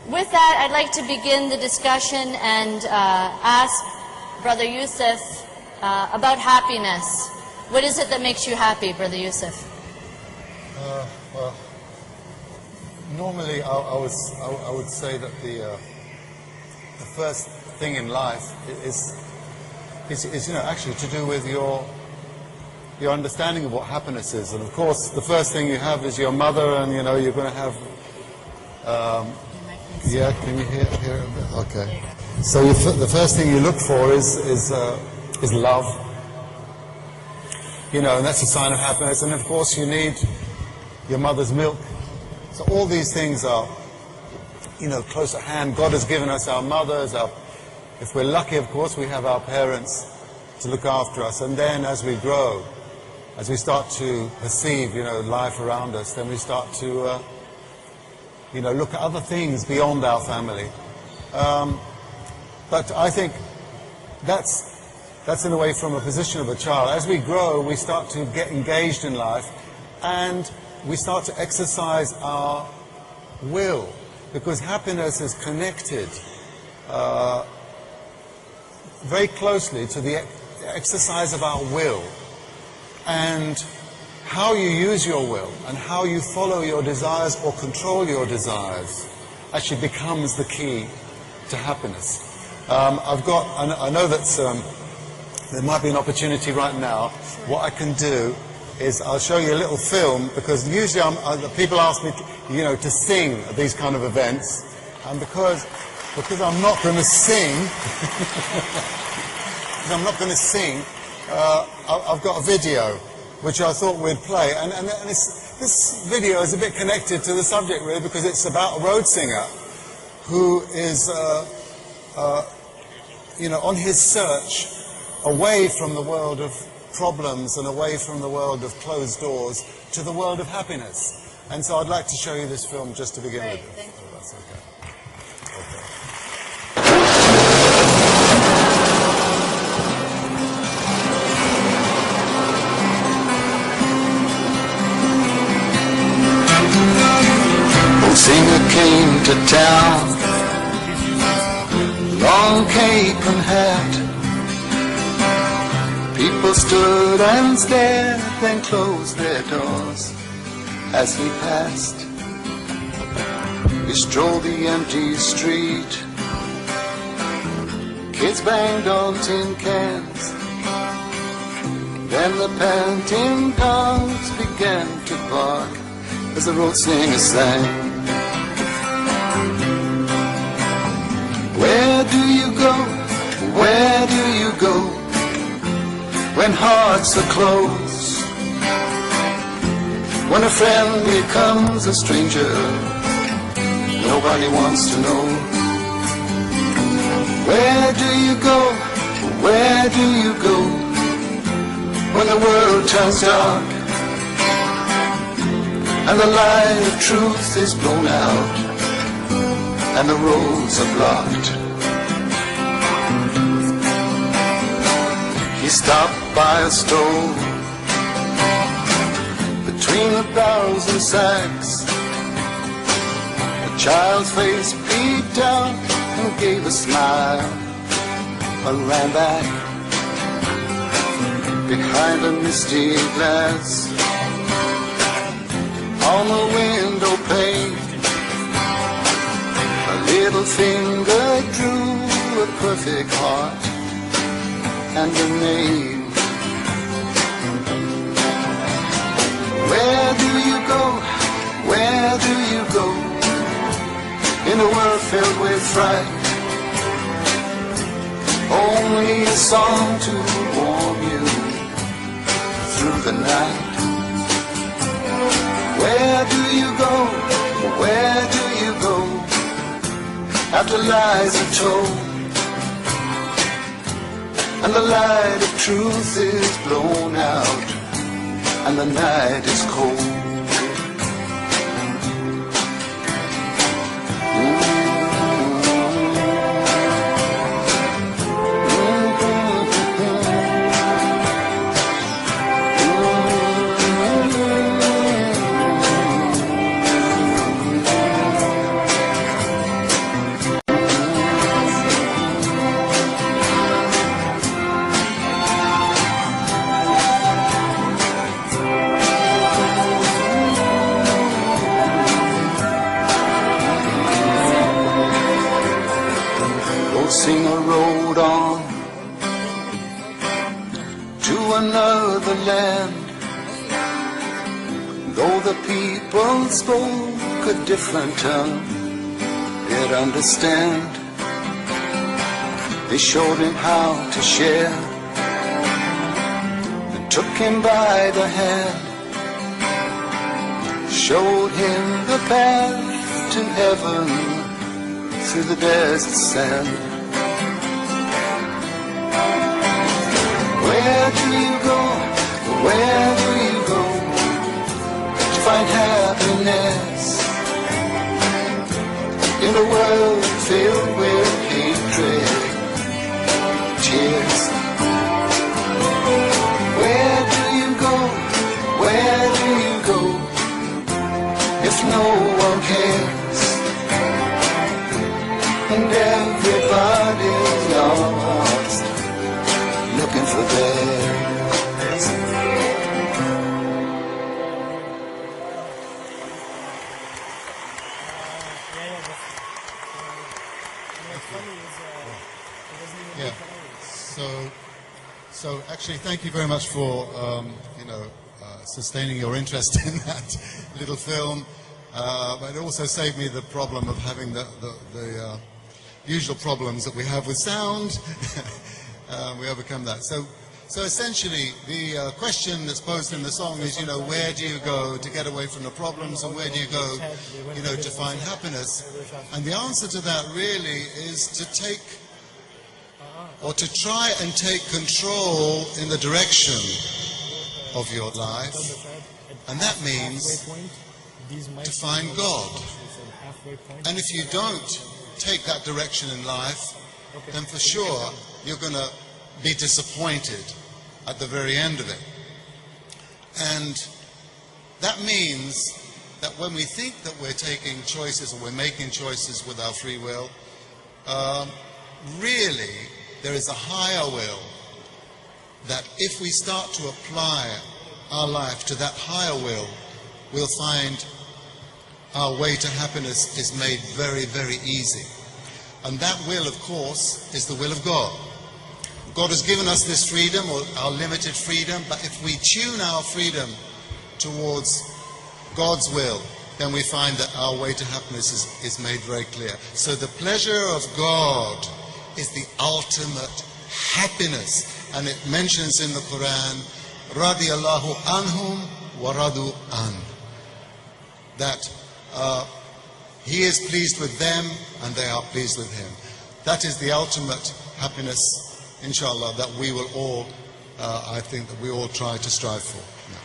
With that, I'd like to begin the discussion and ask Brother Yusuf about happiness. What is it that makes you happy, Brother Yusuf? Well, normally I would say that the first thing in life is actually to do with your understanding of what happiness is. And of course, the first thing you have is your mother, and you're going to have. Yeah, can you hear it a bit? Okay. So the first thing you look for is love. And that's a sign of happiness. And of course, you need your mother's milk. So all these things are, close at hand. God has given us our mothers. If we're lucky, of course, we have our parents to look after us. And then as we grow, as we start to perceive, life around us, then we start to, look at other things beyond our family. But I think that's in a way from a position of a child. As we grow, we start to get engaged in life, and we start to exercise our will, because happiness is connected very closely to the exercise of our will. And how you use your will and how you follow your desires or control your desires actually becomes the key to happiness. I know that there might be an opportunity right now. What I can do is I'll show you a little film, because usually people ask me to sing at these kind of events, and because I'm not going to sing, I've got a video which I thought we'd play, and this video is a bit connected to the subject, really, because it's about a road singer who is on his search away from the world of problems and away from the world of closed doors to the world of happiness. And so I'd like to show you this film just to begin with. Thank you. Oh, that's okay. Singer came to town, long cape and hat. People stood and stared, then closed their doors as he passed. He strolled the empty street, kids banged on tin cans. Then the panting dogs began to bark as the road singer sang. Where do you go? Where do you go when hearts are close? When a friend becomes a stranger, nobody wants to know. Where do you go? Where do you go when the world turns dark and the light of truth is blown out and the roads are blocked? He stopped by a stove between the barrels and sacks. A child's face peeked out and gave a smile, but ran back behind a misty glass. On the window pane, a little finger drew a perfect heart and a name. Where do you go? Where do you go in a world filled with fright? Only a song to warm you through the night. Where do you go? Where do you go after lies are told and the light of truth is blown out and the night is cold? spoke a different tongue, they'd understand. They showed him how to share. They took him by the hand, showed him the path to heaven through the desert sand. Where do you go? Where do you go to find happiness in a world filled with hatred, tears? Where do you go? Where do you go if no one cares and everybody's lost looking for theirs? Yeah. So actually, thank you very much for sustaining your interest in that little film. But it also saved me the problem of having the usual problems that we have with sound. We overcome that. So essentially, the question that's posed in the song is, where do you go to get away from the problems, and where do you go, to find happiness? And the answer to that really is to take, or to try and take control in the direction of your life, and that means to find God. And if you don't take that direction in life, then for sure you're going to be disappointed at the very end of it. And that means that when we think that we're taking choices, or we're making choices with our free will, really there is a higher will that if we start to apply our life to that higher will, we'll find our way to happiness is made very, very easy. And that will, of course, is the will of God. God has given us this freedom, or our limited freedom, but if we tune our freedom towards God's will, then we find that our way to happiness is made very clear. So the pleasure of God is the ultimate happiness. And it mentions in the Quran, radiyallahu anhum wa radu an, that He is pleased with them and they are pleased with Him. That is the ultimate happiness, inshallah, that we will all, I think that we all try to strive for. Yeah.